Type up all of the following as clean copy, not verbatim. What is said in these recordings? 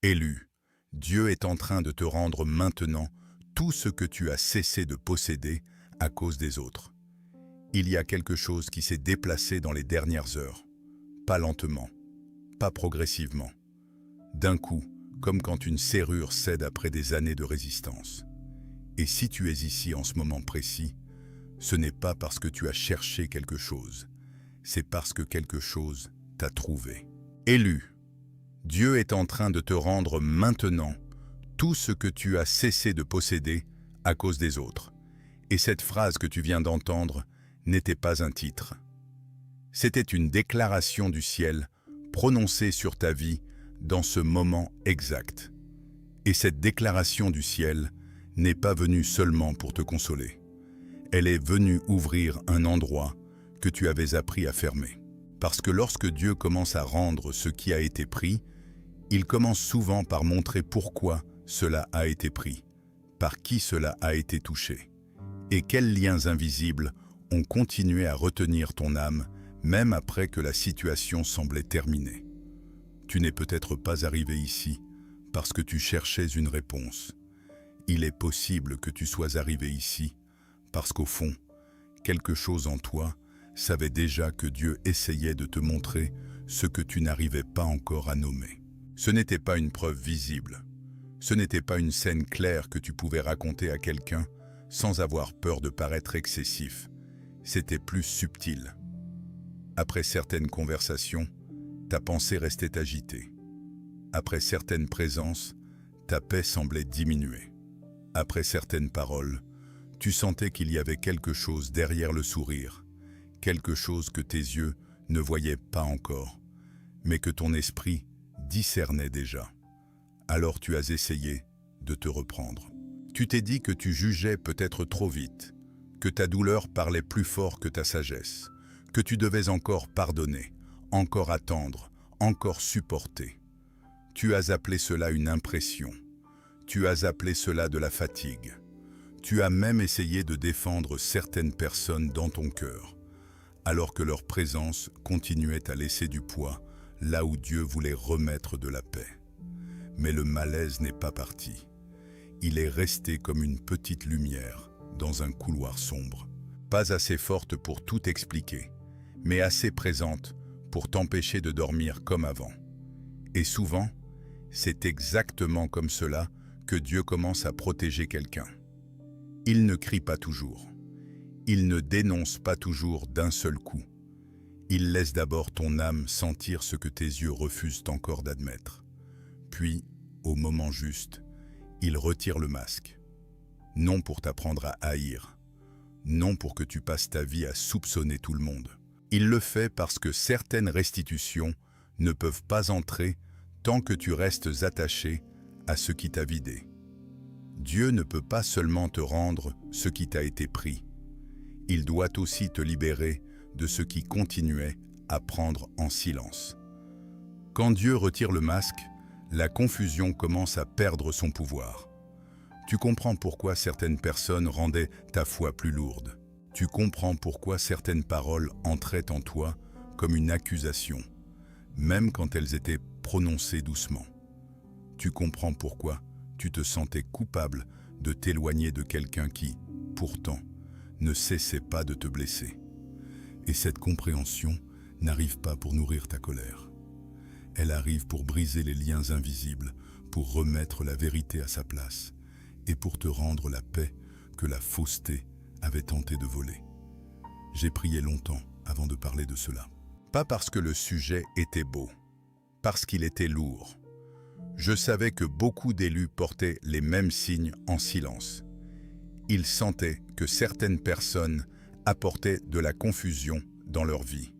Élu, Dieu est en train de te rendre maintenant tout ce que tu as cessé de posséder à cause des autres. Il y a quelque chose qui s'est déplacé dans les dernières heures. Pas lentement, pas progressivement. D'un coup, comme quand une serrure cède après des années de résistance. Et si tu es ici en ce moment précis, ce n'est pas parce que tu as cherché quelque chose, c'est parce que quelque chose t'a trouvé. Élu, Dieu est en train de te rendre maintenant tout ce que tu as cessé de posséder à cause des autres. Et cette phrase que tu viens d'entendre n'était pas un titre. C'était une déclaration du ciel prononcée sur ta vie dans ce moment exact. Et cette déclaration du ciel n'est pas venue seulement pour te consoler. Elle est venue ouvrir un endroit que tu avais appris à fermer. Parce que lorsque Dieu commence à rendre ce qui a été pris, il commence souvent par montrer pourquoi cela a été pris, par qui cela a été touché, et quels liens invisibles ont continué à retenir ton âme, même après que la situation semblait terminée. Tu n'es peut-être pas arrivé ici parce que tu cherchais une réponse. Il est possible que tu sois arrivé ici parce qu'au fond, quelque chose en toi savait déjà que Dieu essayait de te montrer ce que tu n'arrivais pas encore à nommer. Ce n'était pas une preuve visible. Ce n'était pas une scène claire que tu pouvais raconter à quelqu'un sans avoir peur de paraître excessif. C'était plus subtil. Après certaines conversations, ta pensée restait agitée. Après certaines présences, ta paix semblait diminuer. Après certaines paroles, tu sentais qu'il y avait quelque chose derrière le sourire, quelque chose que tes yeux ne voyaient pas encore, mais que ton esprit discernait déjà. Alors tu as essayé de te reprendre. Tu t'es dit que tu jugeais peut-être trop vite, que ta douleur parlait plus fort que ta sagesse, que tu devais encore pardonner, encore attendre, encore supporter. Tu as appelé cela une impression. Tu as appelé cela de la fatigue. Tu as même essayé de défendre certaines personnes dans ton cœur, alors que leur présence continuait à laisser du poids là où Dieu voulait remettre de la paix. Mais le malaise n'est pas parti. Il est resté comme une petite lumière dans un couloir sombre. Pas assez forte pour tout expliquer, mais assez présente pour t'empêcher de dormir comme avant. Et souvent, c'est exactement comme cela que Dieu commence à protéger quelqu'un. Il ne crie pas toujours. Il ne dénonce pas toujours d'un seul coup. Il laisse d'abord ton âme sentir ce que tes yeux refusent encore d'admettre. Puis, au moment juste, il retire le masque. Non pour t'apprendre à haïr, non pour que tu passes ta vie à soupçonner tout le monde. Il le fait parce que certaines restitutions ne peuvent pas entrer tant que tu restes attaché à ce qui t'a vidé. Dieu ne peut pas seulement te rendre ce qui t'a été pris. Il doit aussi te libérer de ce qui continuait à prendre en silence. Quand Dieu retire le masque, la confusion commence à perdre son pouvoir. Tu comprends pourquoi certaines personnes rendaient ta foi plus lourde. Tu comprends pourquoi certaines paroles entraient en toi comme une accusation, même quand elles étaient prononcées doucement. Tu comprends pourquoi tu te sentais coupable de t'éloigner de quelqu'un qui, pourtant, ne cessait pas de te blesser. Et cette compréhension n'arrive pas pour nourrir ta colère. Elle arrive pour briser les liens invisibles, pour remettre la vérité à sa place et pour te rendre la paix que la fausseté avait tenté de voler. J'ai prié longtemps avant de parler de cela. Pas parce que le sujet était beau, parce qu'il était lourd. Je savais que beaucoup d'élus portaient les mêmes signes en silence. Ils sentaient que certaines personnes apportaient de la confusion dans leur vie.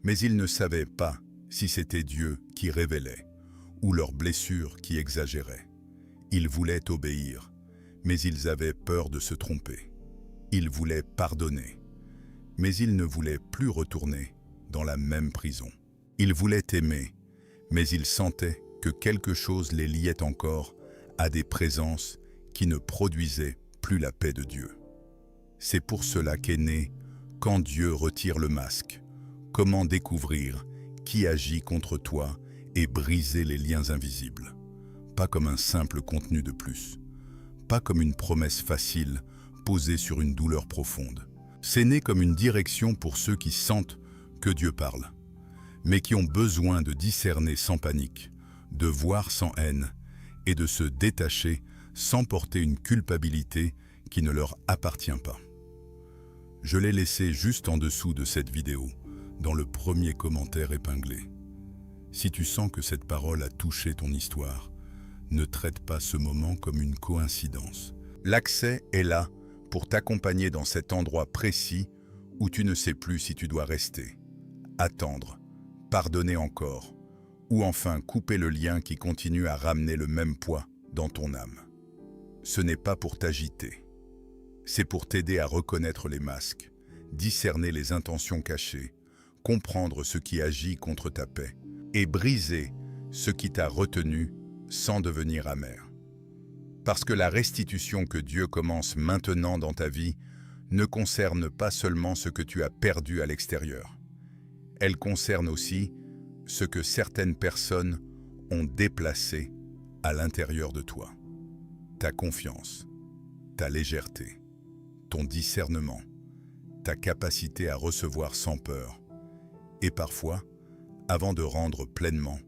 Mais ils ne savaient pas si c'était Dieu qui révélait ou leurs blessures qui exagéraient. Ils voulaient obéir, mais ils avaient peur de se tromper. Ils voulaient pardonner, mais ils ne voulaient plus retourner dans la même prison. Ils voulaient aimer, mais ils sentaient que quelque chose les liait encore à des présences qui ne produisaient plus la paix de Dieu. C'est pour cela qu'est né « Quand Dieu retire le masque », comment découvrir qui agit contre toi et briser les liens invisibles. pas comme un simple contenu de plus, pas comme une promesse facile posée sur une douleur profonde. C'est né comme une direction pour ceux qui sentent que Dieu parle, mais qui ont besoin de discerner sans panique, de voir sans haine et de se détacher sans porter une culpabilité qui ne leur appartient pas. Je l'ai laissé juste en dessous de cette vidéo, dans le premier commentaire épinglé. Si tu sens que cette parole a touché ton histoire, ne traite pas ce moment comme une coïncidence. L'accès est là pour t'accompagner dans cet endroit précis où tu ne sais plus si tu dois rester, attendre, pardonner encore, ou enfin couper le lien qui continue à ramener le même poids dans ton âme. Ce n'est pas pour t'agiter, c'est pour t'aider à reconnaître les masques, discerner les intentions cachées, comprendre ce qui agit contre ta paix et briser ce qui t'a retenu sans devenir amer. Parce que la restitution que Dieu commence maintenant dans ta vie ne concerne pas seulement ce que tu as perdu à l'extérieur. Elle concerne aussi ce que certaines personnes ont déplacé à l'intérieur de toi. Ta confiance, ta légèreté, ton discernement, ta capacité à recevoir sans peur. Et parfois, avant de rendre pleinement,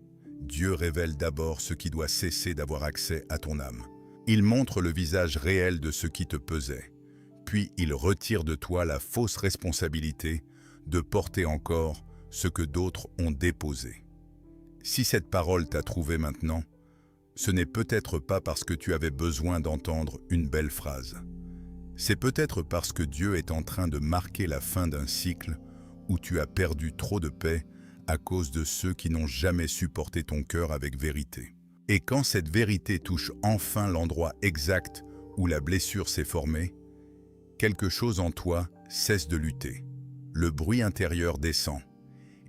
Dieu révèle d'abord ce qui doit cesser d'avoir accès à ton âme. Il montre le visage réel de ce qui te pesait, puis il retire de toi la fausse responsabilité de porter encore ce que d'autres ont déposé. Si cette parole t'a trouvé maintenant, ce n'est peut-être pas parce que tu avais besoin d'entendre une belle phrase. C'est peut-être parce que Dieu est en train de marquer la fin d'un cycle où tu as perdu trop de paix à cause de ceux qui n'ont jamais supporté ton cœur avec vérité. Et quand cette vérité touche enfin l'endroit exact où la blessure s'est formée, quelque chose en toi cesse de lutter. Le bruit intérieur descend,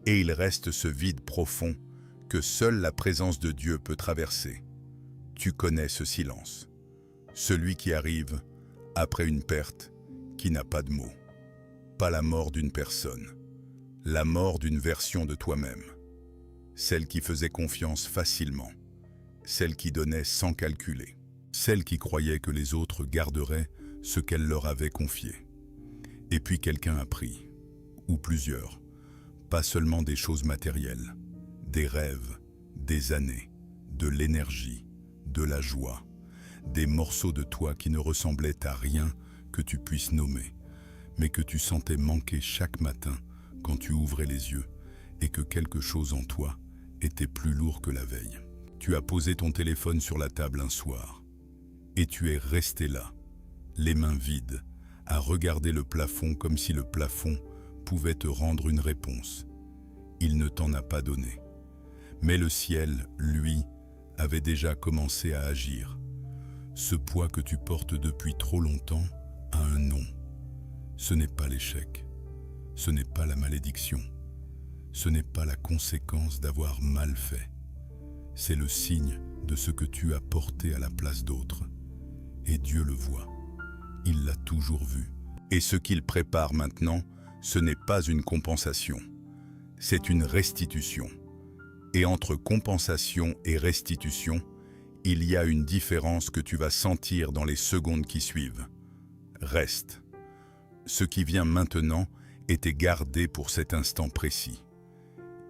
et il reste ce vide profond que seule la présence de Dieu peut traverser. Tu connais ce silence, celui qui arrive après une perte qui n'a pas de mots. Pas la mort d'une personne, la mort d'une version de toi-même. Celle qui faisait confiance facilement, celle qui donnait sans calculer, celle qui croyait que les autres garderaient ce qu'elle leur avait confié. Et puis quelqu'un a pris, ou plusieurs, pas seulement des choses matérielles, des rêves, des années, de l'énergie, de la joie, des morceaux de toi qui ne ressemblaient à rien que tu puisses nommer, mais que tu sentais manquer chaque matin quand tu ouvrais les yeux et que quelque chose en toi était plus lourd que la veille. Tu as posé ton téléphone sur la table un soir et tu es resté là, les mains vides, à regarder le plafond comme si le plafond pouvait te rendre une réponse. Il ne t'en a pas donné. Mais le ciel, lui, avait déjà commencé à agir. Ce poids que tu portes depuis trop longtemps a un nom. Ce n'est pas l'échec. Ce n'est pas la malédiction. Ce n'est pas la conséquence d'avoir mal fait. C'est le signe de ce que tu as porté à la place d'autres. Et Dieu le voit. Il l'a toujours vu. Et ce qu'il prépare maintenant, ce n'est pas une compensation. C'est une restitution. Et entre compensation et restitution, il y a une différence que tu vas sentir dans les secondes qui suivent. Reste. Ce qui vient maintenant était gardé pour cet instant précis.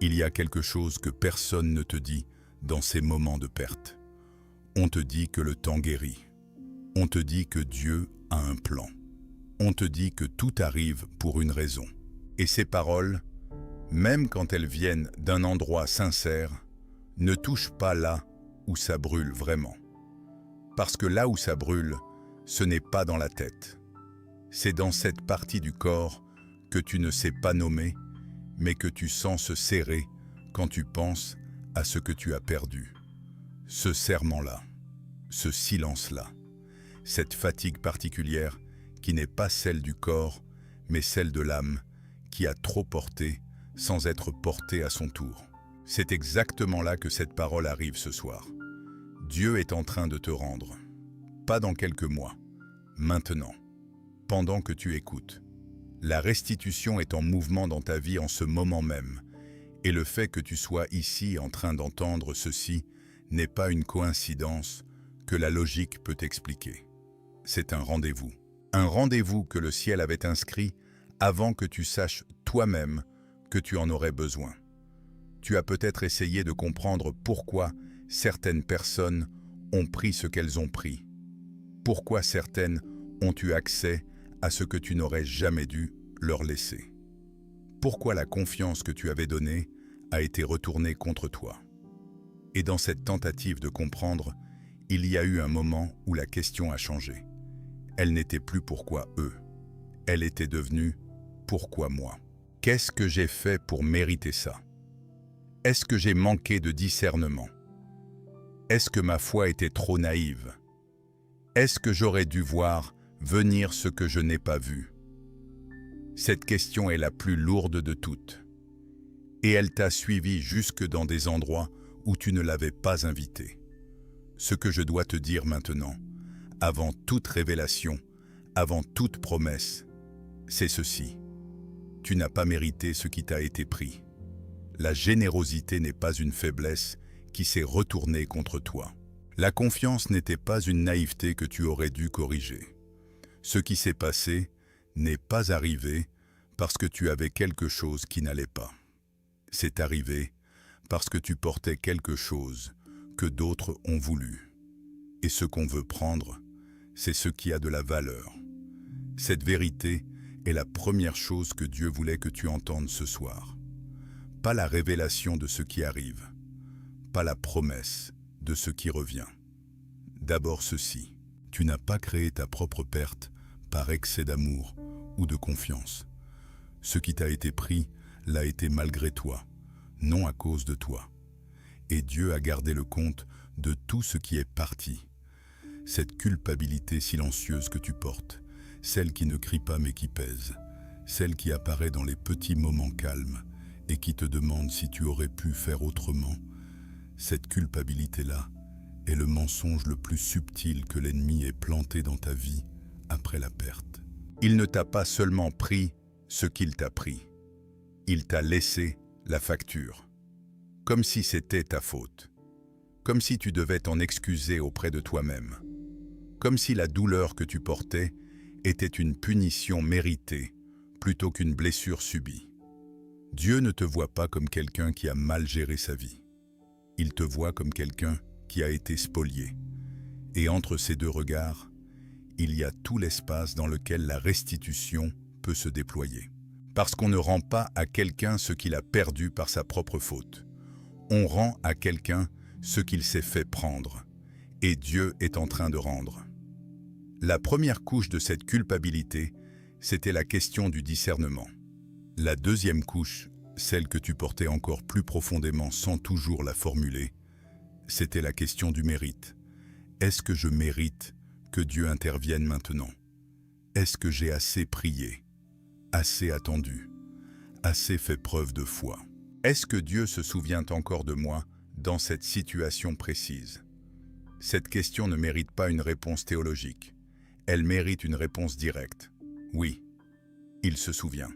Il y a quelque chose que personne ne te dit dans ces moments de perte. On te dit que le temps guérit. On te dit que Dieu a un plan. On te dit que tout arrive pour une raison. Et ces paroles, même quand elles viennent d'un endroit sincère, ne touchent pas là où ça brûle vraiment. Parce que là où ça brûle, ce n'est pas dans la tête. C'est dans cette partie du corps que tu ne sais pas nommer, mais que tu sens se serrer quand tu penses à ce que tu as perdu. Ce serrement-là, ce silence-là, cette fatigue particulière qui n'est pas celle du corps, mais celle de l'âme, qui a trop porté sans être portée à son tour. C'est exactement là que cette parole arrive ce soir. Dieu est en train de te rendre. Pas dans quelques mois, maintenant, pendant que tu écoutes. La restitution est en mouvement dans ta vie en ce moment même, et le fait que tu sois ici en train d'entendre ceci n'est pas une coïncidence que la logique peut expliquer. C'est un rendez-vous. Un rendez-vous que le ciel avait inscrit avant que tu saches toi-même que tu en aurais besoin. Tu as peut-être essayé de comprendre pourquoi certaines personnes ont pris ce qu'elles ont pris. Pourquoi certaines ont eu accès à ce que tu n'aurais jamais dû leur laisser. Pourquoi la confiance que tu avais donnée a été retournée contre toi. Et dans cette tentative de comprendre, il y a eu un moment où la question a changé. Elle n'était plus pourquoi eux. Elle était devenue pourquoi moi. Qu'est-ce que j'ai fait pour mériter ça? Est-ce que j'ai manqué de discernement? Est-ce que ma foi était trop naïve? Est-ce que j'aurais dû voir venir ce que je n'ai pas vu? Cette question est la plus lourde de toutes. Et elle t'a suivi jusque dans des endroits où tu ne l'avais pas invité. Ce que je dois te dire maintenant, avant toute révélation, avant toute promesse, c'est ceci. Tu n'as pas mérité ce qui t'a été pris. La générosité n'est pas une faiblesse qui s'est retournée contre toi. La confiance n'était pas une naïveté que tu aurais dû corriger. Ce qui s'est passé n'est pas arrivé parce que tu avais quelque chose qui n'allait pas. C'est arrivé parce que tu portais quelque chose que d'autres ont voulu. Et ce qu'on veut prendre, c'est ce qui a de la valeur. Cette vérité est la première chose que Dieu voulait que tu entendes ce soir. Pas la révélation de ce qui arrive, pas la promesse de ce qui revient. D'abord ceci, tu n'as pas créé ta propre perte par excès d'amour ou de confiance. Ce qui t'a été pris l'a été malgré toi, non à cause de toi. Et Dieu a gardé le compte de tout ce qui est parti. Cette culpabilité silencieuse que tu portes, celle qui ne crie pas mais qui pèse, celle qui apparaît dans les petits moments calmes et qui te demande si tu aurais pu faire autrement, cette culpabilité-là est le mensonge le plus subtil que l'ennemi ait planté dans ta vie après la perte. Il ne t'a pas seulement pris ce qu'il t'a pris. Il t'a laissé la facture, comme si c'était ta faute, comme si tu devais t'en excuser auprès de toi-même, comme si la douleur que tu portais était une punition méritée plutôt qu'une blessure subie. Dieu ne te voit pas comme quelqu'un qui a mal géré sa vie. Il te voit comme quelqu'un qui a été spolié. Et entre ces deux regards, il y a tout l'espace dans lequel la restitution peut se déployer. Parce qu'on ne rend pas à quelqu'un ce qu'il a perdu par sa propre faute. On rend à quelqu'un ce qu'il s'est fait prendre. Et Dieu est en train de rendre. La première couche de cette culpabilité, c'était la question du discernement. La deuxième couche, celle que tu portais encore plus profondément sans toujours la formuler, c'était la question du mérite. Est-ce que je mérite que Dieu intervienne maintenant? Est-ce que j'ai assez prié, assez attendu, assez fait preuve de foi? Est-ce que Dieu se souvient encore de moi dans cette situation précise? Cette question ne mérite pas une réponse théologique. Elle mérite une réponse directe. Oui, il se souvient.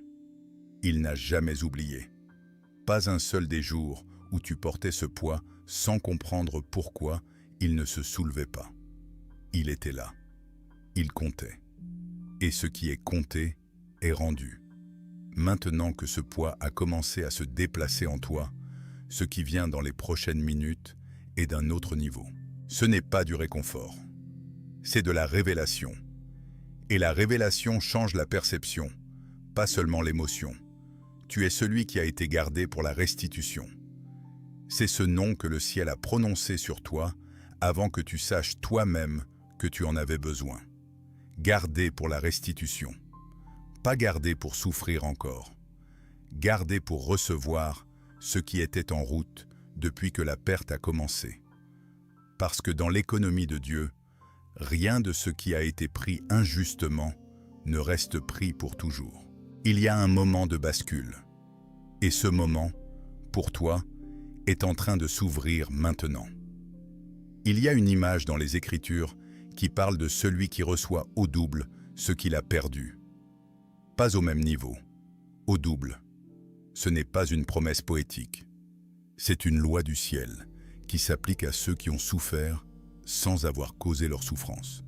Il n'a jamais oublié. Pas un seul des jours où tu portais ce poids sans comprendre pourquoi il ne se soulevait pas. Il était là. Il comptait. Et ce qui est compté est rendu. Maintenant que ce poids a commencé à se déplacer en toi, ce qui vient dans les prochaines minutes est d'un autre niveau. Ce n'est pas du réconfort. C'est de la révélation. Et la révélation change la perception, pas seulement l'émotion. Tu es celui qui a été gardé pour la restitution. C'est ce nom que le ciel a prononcé sur toi avant que tu saches toi-même que tu en avais besoin. Gardé pour la restitution. Pas gardé pour souffrir encore. Gardé pour recevoir ce qui était en route depuis que la perte a commencé. Parce que dans l'économie de Dieu, rien de ce qui a été pris injustement ne reste pris pour toujours. Il y a un moment de bascule. Et ce moment, pour toi, est en train de s'ouvrir maintenant. Il y a une image dans les Écritures qui parle de celui qui reçoit au double ce qu'il a perdu. Pas au même niveau, au double. Ce n'est pas une promesse poétique. C'est une loi du ciel qui s'applique à ceux qui ont souffert sans avoir causé leur souffrance.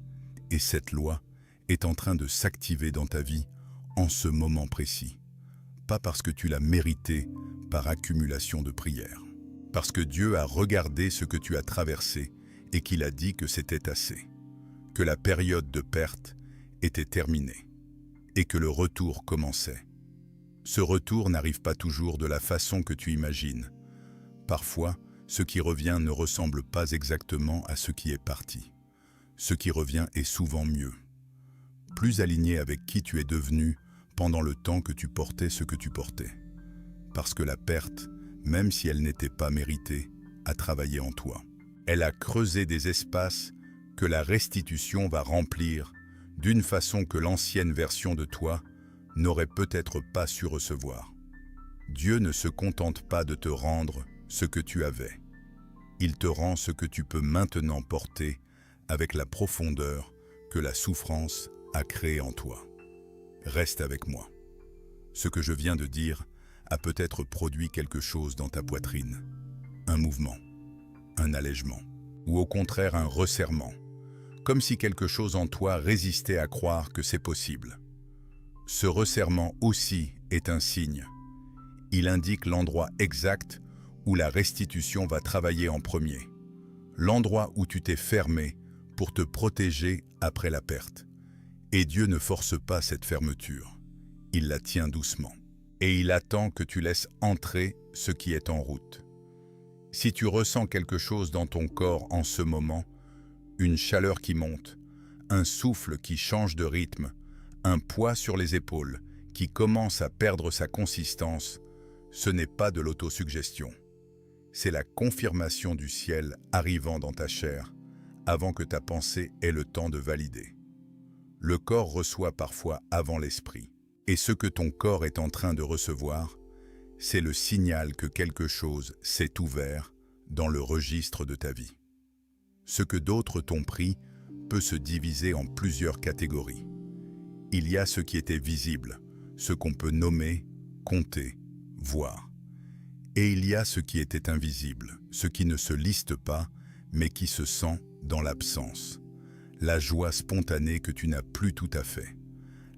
Et cette loi est en train de s'activer dans ta vie en ce moment précis. Pas parce que tu l'as mérité par accumulation de prières. Parce que Dieu a regardé ce que tu as traversé et qu'il a dit que c'était assez. Que la période de perte était terminée et que le retour commençait. Ce retour n'arrive pas toujours de la façon que tu imagines. Parfois, ce qui revient ne ressemble pas exactement à ce qui est parti. Ce qui revient est souvent mieux. Plus aligné avec qui tu es devenu pendant le temps que tu portais ce que tu portais. Parce que la perte, même si elle n'était pas méritée, a travaillé en toi. Elle a creusé des espaces que la restitution va remplir d'une façon que l'ancienne version de toi n'aurait peut-être pas su recevoir. Dieu ne se contente pas de te rendre ce que tu avais. Il te rend ce que tu peux maintenant porter avec la profondeur que la souffrance a créée en toi. Reste avec moi. Ce que je viens de dire a peut-être produit quelque chose dans ta poitrine. Un mouvement, un allègement, ou au contraire un resserrement, comme si quelque chose en toi résistait à croire que c'est possible. Ce resserrement aussi est un signe. Il indique l'endroit exact où la restitution va travailler en premier. L'endroit où tu t'es fermé pour te protéger après la perte. Et Dieu ne force pas cette fermeture. Il la tient doucement. Et il attend que tu laisses entrer ce qui est en route. Si tu ressens quelque chose dans ton corps en ce moment, une chaleur qui monte, un souffle qui change de rythme, un poids sur les épaules qui commence à perdre sa consistance, ce n'est pas de l'autosuggestion. C'est la confirmation du ciel arrivant dans ta chair avant que ta pensée ait le temps de valider. Le corps reçoit parfois avant l'esprit. Et ce que ton corps est en train de recevoir, c'est le signal que quelque chose s'est ouvert dans le registre de ta vie. Ce que d'autres t'ont pris peut se diviser en plusieurs catégories. Il y a ce qui était visible, ce qu'on peut nommer, compter, voir. Et il y a ce qui était invisible, ce qui ne se liste pas, mais qui se sent dans l'absence. La joie spontanée que tu n'as plus tout à fait.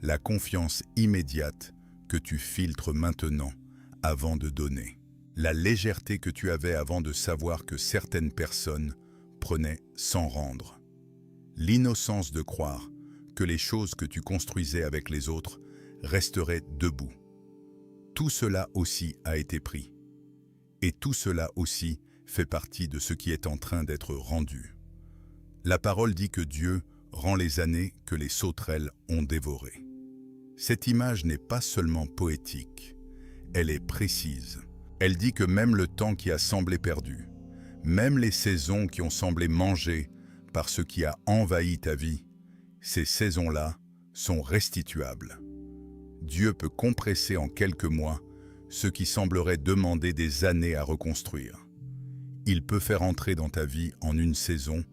La confiance immédiate que tu filtres maintenant avant de donner. La légèreté que tu avais avant de savoir que certaines personnes prenaient sans rendre. L'innocence de croire que les choses que tu construisais avec les autres resteraient debout. Tout cela aussi a été pris. Et tout cela aussi fait partie de ce qui est en train d'être rendu. La parole dit que Dieu rend les années que les sauterelles ont dévorées. Cette image n'est pas seulement poétique, elle est précise. Elle dit que même le temps qui a semblé perdu, même les saisons qui ont semblé mangées par ce qui a envahi ta vie, ces saisons-là sont restituables. Dieu peut compresser en quelques mois ce qui semblerait demander des années à reconstruire. Il peut faire entrer dans ta vie en une saison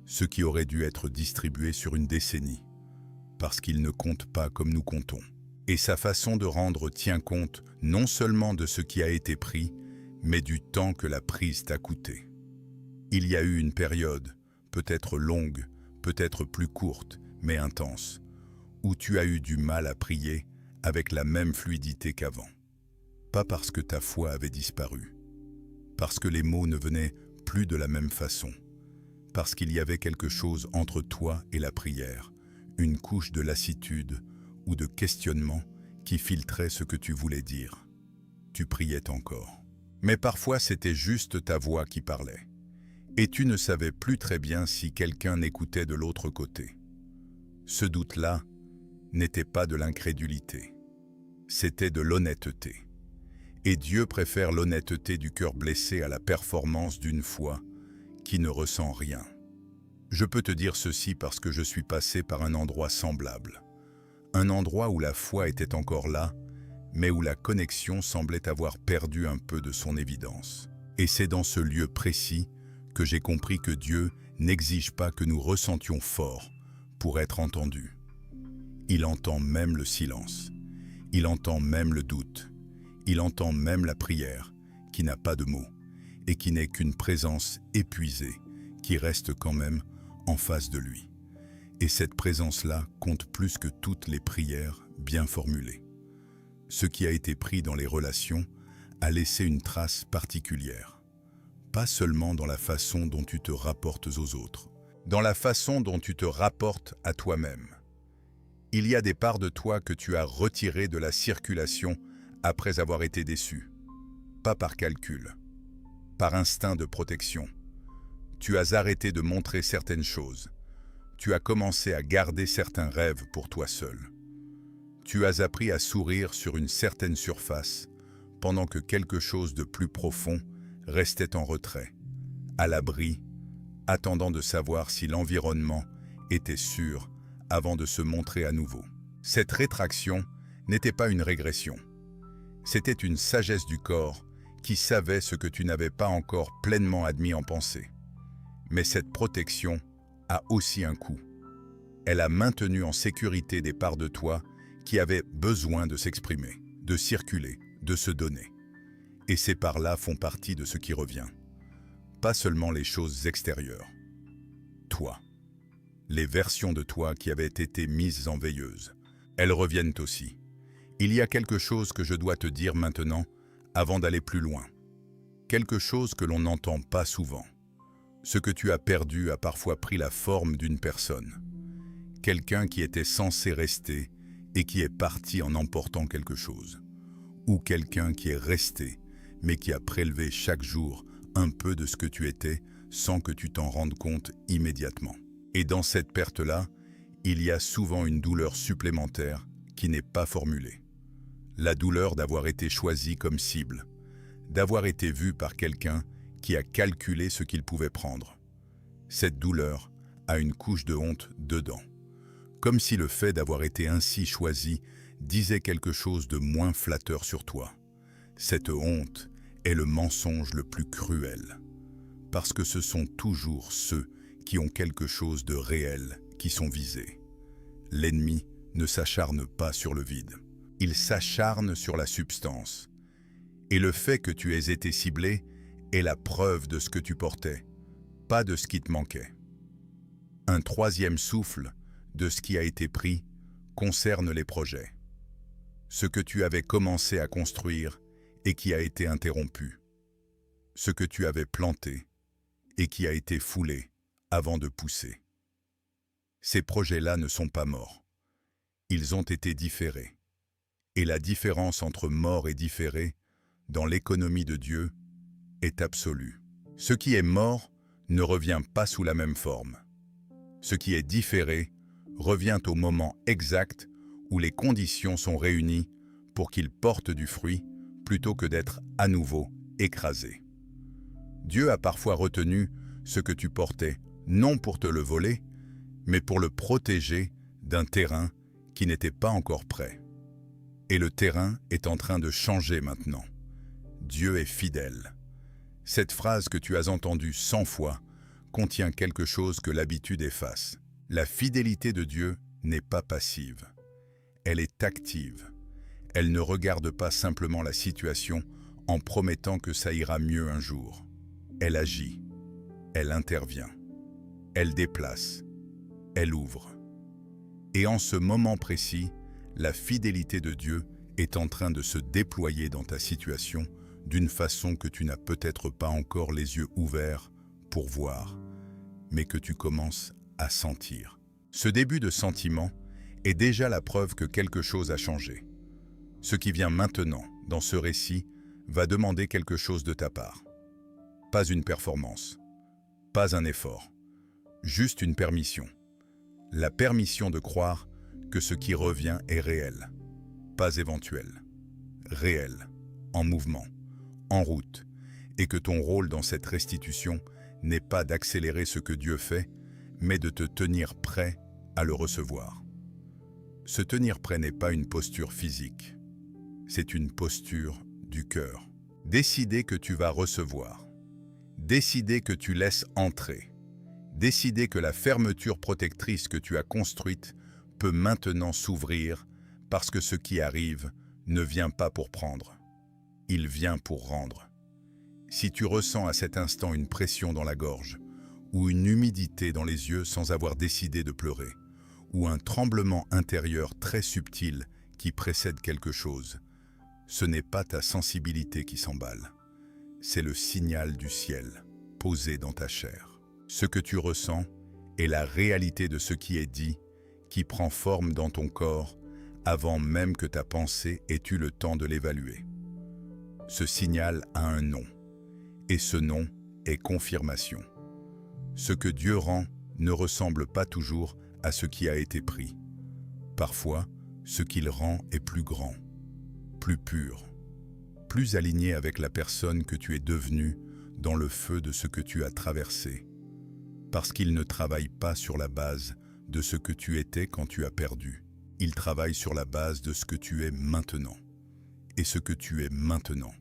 ce qui aurait dû être distribué sur une décennie. Parce qu'il ne compte pas comme nous comptons. Et sa façon de rendre tient compte non seulement de ce qui a été pris, mais du temps que la prise t'a coûté. Il y a eu une période, peut-être longue, peut-être plus courte, mais intense, où tu as eu du mal à prier avec la même fluidité qu'avant. Pas parce que ta foi avait disparu, parce que les mots ne venaient plus de la même façon, parce qu'il y avait quelque chose entre toi et la prière, une couche de lassitude ou de questionnement qui filtrait ce que tu voulais dire. Tu priais encore. Mais parfois c'était juste ta voix qui parlait. Et tu ne savais plus très bien si quelqu'un écoutait de l'autre côté. Ce doute-là n'était pas de l'incrédulité. C'était de l'honnêteté. Et Dieu préfère l'honnêteté du cœur blessé à la performance d'une foi qui ne ressent rien. Je peux te dire ceci parce que je suis passé par un endroit semblable. Un endroit où la foi était encore là, mais où la connexion semblait avoir perdu un peu de son évidence. Et c'est dans ce lieu précis que j'ai compris que Dieu n'exige pas que nous ressentions fort pour être entendus. Il entend même le silence. Il entend même le doute. Il entend même la prière, qui n'a pas de mots, et qui n'est qu'une présence épuisée qui reste quand même en face de lui. Et cette présence-là compte plus que toutes les prières bien formulées. Ce qui a été pris dans les relations a laissé une trace particulière. Pas seulement dans la façon dont tu te rapportes aux autres, dans la façon dont tu te rapportes à toi-même. Il y a des parts de toi que tu as retirées de la circulation après avoir été déçu. Pas par calcul, par instinct de protection. Tu as arrêté de montrer certaines choses. Tu as commencé à garder certains rêves pour toi seul. Tu as appris à sourire sur une certaine surface, pendant que quelque chose de plus profond restait en retrait, à l'abri, attendant de savoir si l'environnement était sûr avant de se montrer à nouveau. Cette rétraction n'était pas une régression. C'était une sagesse du corps qui savait ce que tu n'avais pas encore pleinement admis en pensée. Mais cette protection a aussi un coût. Elle a maintenu en sécurité des parts de toi qui avaient besoin de s'exprimer, de circuler, de se donner. Et ces parts-là font partie de ce qui revient. Pas seulement les choses extérieures. Toi. Les versions de toi qui avaient été mises en veilleuse. Elles reviennent aussi. Il y a quelque chose que je dois te dire maintenant, avant d'aller plus loin. Quelque chose que l'on n'entend pas souvent. Ce que tu as perdu a parfois pris la forme d'une personne. Quelqu'un qui était censé rester et qui est parti en emportant quelque chose. Ou quelqu'un qui est resté, mais qui a prélevé chaque jour un peu de ce que tu étais sans que tu t'en rendes compte immédiatement. Et dans cette perte-là, il y a souvent une douleur supplémentaire qui n'est pas formulée. La douleur d'avoir été choisi comme cible, d'avoir été vu par quelqu'un qui a calculé ce qu'il pouvait prendre. Cette douleur a une couche de honte dedans, comme si le fait d'avoir été ainsi choisi disait quelque chose de moins flatteur sur toi. Cette honte est le mensonge le plus cruel, parce que ce sont toujours ceux qui ont quelque chose de réel qui sont visés. L'ennemi ne s'acharne pas sur le vide, il s'acharne sur la substance. Et le fait que tu aies été ciblé est la preuve de ce que tu portais, pas de ce qui te manquait. Un troisième souffle de ce qui a été pris concerne les projets. Ce que tu avais commencé à construire et qui a été interrompu. Ce que tu avais planté et qui a été foulé avant de pousser. Ces projets-là ne sont pas morts. Ils ont été différés. Et la différence entre mort et différé, dans l'économie de Dieu, est absolue. Ce qui est mort ne revient pas sous la même forme. Ce qui est différé revient au moment exact où les conditions sont réunies pour qu'il porte du fruit plutôt que d'être à nouveau écrasé. Dieu a parfois retenu ce que tu portais, non pour te le voler, mais pour le protéger d'un terrain qui n'était pas encore prêt. Et le terrain est en train de changer maintenant. Dieu est fidèle. Cette phrase que tu as entendue 100 fois contient quelque chose que l'habitude efface. La fidélité de Dieu n'est pas passive. Elle est active. Elle ne regarde pas simplement la situation en promettant que ça ira mieux un jour. Elle agit. Elle intervient. Elle déplace. Elle ouvre. Et en ce moment précis, la fidélité de Dieu est en train de se déployer dans ta situation d'une façon que tu n'as peut-être pas encore les yeux ouverts pour voir, mais que tu commences à sentir. Ce début de sentiment est déjà la preuve que quelque chose a changé. Ce qui vient maintenant, dans ce récit, va demander quelque chose de ta part. Pas une performance, pas un effort, juste une permission. La permission de croire que ce qui revient est réel, pas éventuel, réel, en mouvement, en route, et que ton rôle dans cette restitution n'est pas d'accélérer ce que Dieu fait, mais de te tenir prêt à le recevoir. Se tenir prêt n'est pas une posture physique, c'est une posture du cœur. Décider que tu vas recevoir, décider que tu laisses entrer, décider que la fermeture protectrice que tu as construite peut maintenant s'ouvrir parce que ce qui arrive ne vient pas pour prendre, il vient pour rendre. Si tu ressens à cet instant une pression dans la gorge, ou une humidité dans les yeux sans avoir décidé de pleurer, ou un tremblement intérieur très subtil qui précède quelque chose, ce n'est pas ta sensibilité qui s'emballe. C'est le signal du ciel, posé dans ta chair. Ce que tu ressens est la réalité de ce qui est dit, qui prend forme dans ton corps avant même que ta pensée ait eu le temps de l'évaluer. Ce signal a un nom, et ce nom est confirmation. Ce que Dieu rend ne ressemble pas toujours à ce qui a été pris. Parfois, ce qu'il rend est plus grand, plus pur, plus aligné avec la personne que tu es devenue dans le feu de ce que tu as traversé, parce qu'il ne travaille pas sur la base de ce que tu étais quand tu as perdu. Il travaille sur la base de ce que tu es maintenant. Et ce que tu es maintenant,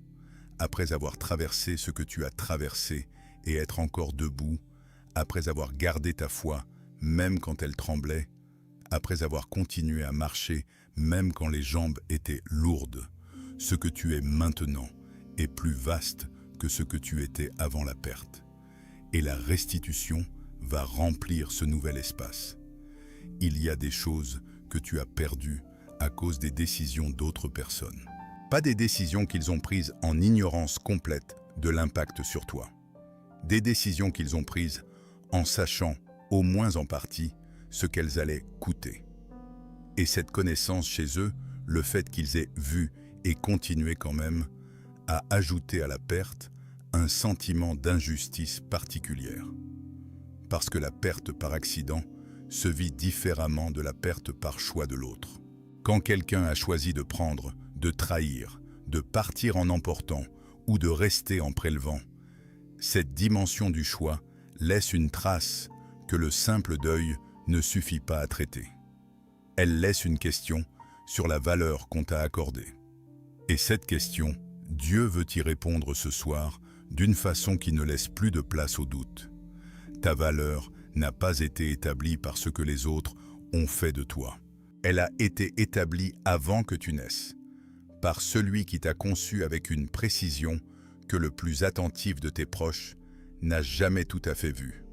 après avoir traversé ce que tu as traversé et être encore debout, après avoir gardé ta foi, même quand elle tremblait, après avoir continué à marcher, même quand les jambes étaient lourdes, ce que tu es maintenant est plus vaste que ce que tu étais avant la perte. Et la restitution va remplir ce nouvel espace. Il y a des choses que tu as perdues à cause des décisions d'autres personnes. Pas des décisions qu'ils ont prises en ignorance complète de l'impact sur toi. Des décisions qu'ils ont prises en sachant, au moins en partie, ce qu'elles allaient coûter. Et cette connaissance chez eux, le fait qu'ils aient vu et continué quand même, a ajouté à la perte un sentiment d'injustice particulière. Parce que la perte par accident se vit différemment de la perte par choix de l'autre. Quand quelqu'un a choisi de prendre, de trahir, de partir en emportant ou de rester en prélevant, cette dimension du choix laisse une trace que le simple deuil ne suffit pas à traiter. Elle laisse une question sur la valeur qu'on t'a accordée. Et cette question, Dieu veut y répondre ce soir d'une façon qui ne laisse plus de place au doute. Ta valeur n'a pas été établie par ce que les autres ont fait de toi. Elle a été établie avant que tu naisses, par celui qui t'a conçu avec une précision que le plus attentif de tes proches n'a jamais tout à fait vue.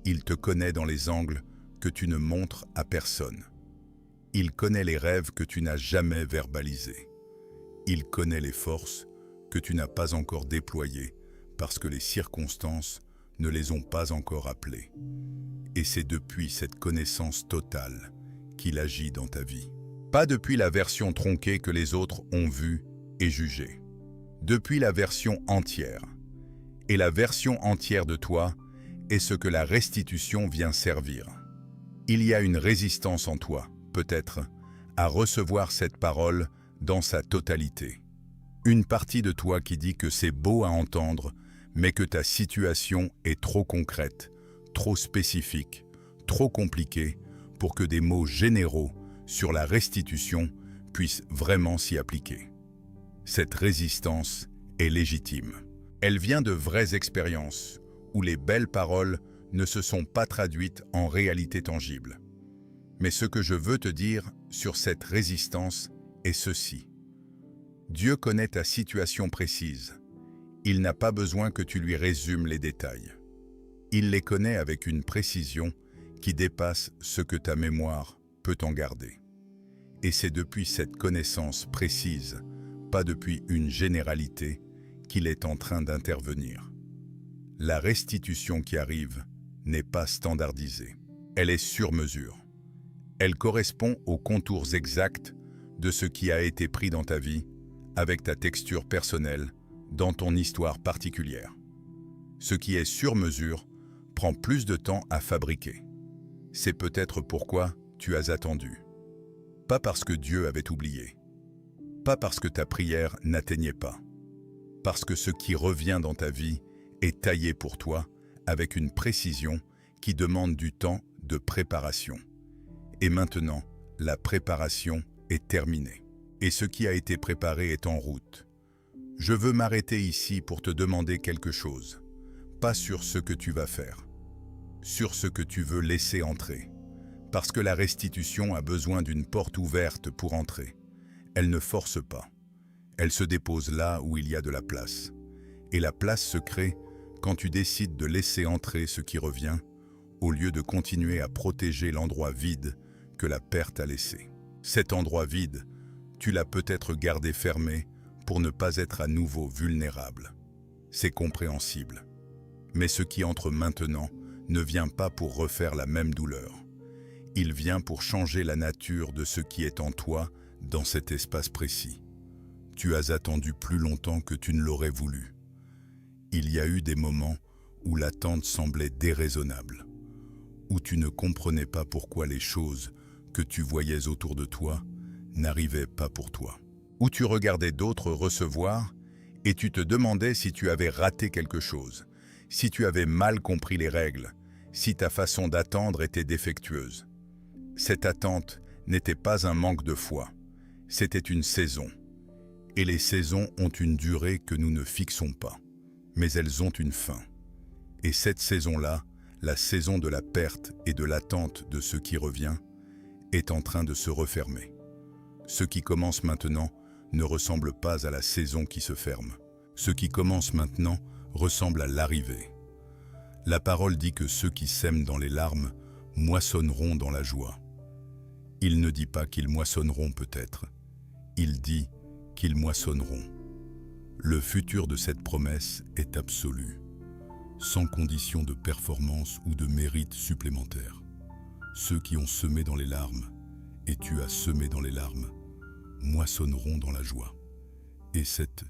Il te connaît dans les angles que tu ne montres à personne. Il connaît les rêves que tu n'as jamais verbalisés. Il connaît les forces que tu n'as pas encore déployées parce que les circonstances ne les ont pas encore appelées. Et c'est depuis cette connaissance totale qu'il agit dans ta vie. Pas depuis la version tronquée que les autres ont vue et jugée. Depuis la version entière. Et la version entière de toi est ce que la restitution vient servir. Il y a une résistance en toi, peut-être, à recevoir cette parole dans sa totalité. Une partie de toi qui dit que c'est beau à entendre, mais que ta situation est trop concrète, trop spécifique, trop compliquée pour que des mots généraux sur la restitution puissent vraiment s'y appliquer. Cette résistance est légitime. Elle vient de vraies expériences où les belles paroles ne se sont pas traduites en réalité tangible. Mais ce que je veux te dire sur cette résistance est ceci. Dieu connaît ta situation précise. Il n'a pas besoin que tu lui résumes les détails. Il les connaît avec une précision qui dépasse ce que ta mémoire peut en garder. Et c'est depuis cette connaissance précise, pas depuis une généralité, qu'il est en train d'intervenir. La restitution qui arrive n'est pas standardisée. Elle est sur mesure. Elle correspond aux contours exacts de ce qui a été pris dans ta vie, avec ta texture personnelle, dans ton histoire particulière. Ce qui est sur mesure prend plus de temps à fabriquer. C'est peut-être pourquoi tu as attendu. Pas parce que Dieu avait oublié. Pas parce que ta prière n'atteignait pas. Parce que ce qui revient dans ta vie est taillé pour toi avec une précision qui demande du temps de préparation. Et maintenant, la préparation est terminée. Et ce qui a été préparé est en route. Je veux m'arrêter ici pour te demander quelque chose. Pas sur ce que tu vas faire. Sur ce que tu veux laisser entrer. Parce que la restitution a besoin d'une porte ouverte pour entrer. Elle ne force pas. Elle se dépose là où il y a de la place. Et la place se crée quand tu décides de laisser entrer ce qui revient, au lieu de continuer à protéger l'endroit vide que la perte a laissé. Cet endroit vide, tu l'as peut-être gardé fermé pour ne pas être à nouveau vulnérable. C'est compréhensible. Mais ce qui entre maintenant ne vient pas pour refaire la même douleur. Il vient pour changer la nature de ce qui est en toi dans cet espace précis. Tu as attendu plus longtemps que tu ne l'aurais voulu. Il y a eu des moments où l'attente semblait déraisonnable, où tu ne comprenais pas pourquoi les choses que tu voyais autour de toi n'arrivaient pas pour toi, où tu regardais d'autres recevoir et tu te demandais si tu avais raté quelque chose, si tu avais mal compris les règles, si ta façon d'attendre était défectueuse. Cette attente n'était pas un manque de foi, c'était une saison. Et les saisons ont une durée que nous ne fixons pas, mais elles ont une fin. Et cette saison-là, la saison de la perte et de l'attente de ce qui revient, est en train de se refermer. Ce qui commence maintenant ne ressemble pas à la saison qui se ferme. Ce qui commence maintenant ressemble à l'arrivée. La parole dit que ceux qui sèment dans les larmes moissonneront dans la joie. Il ne dit pas qu'ils moissonneront peut-être. Il dit qu'ils moissonneront. Le futur de cette promesse est absolu, sans condition de performance ou de mérite supplémentaire. Ceux qui ont semé dans les larmes, et tu as semé dans les larmes, moissonneront dans la joie. Et cette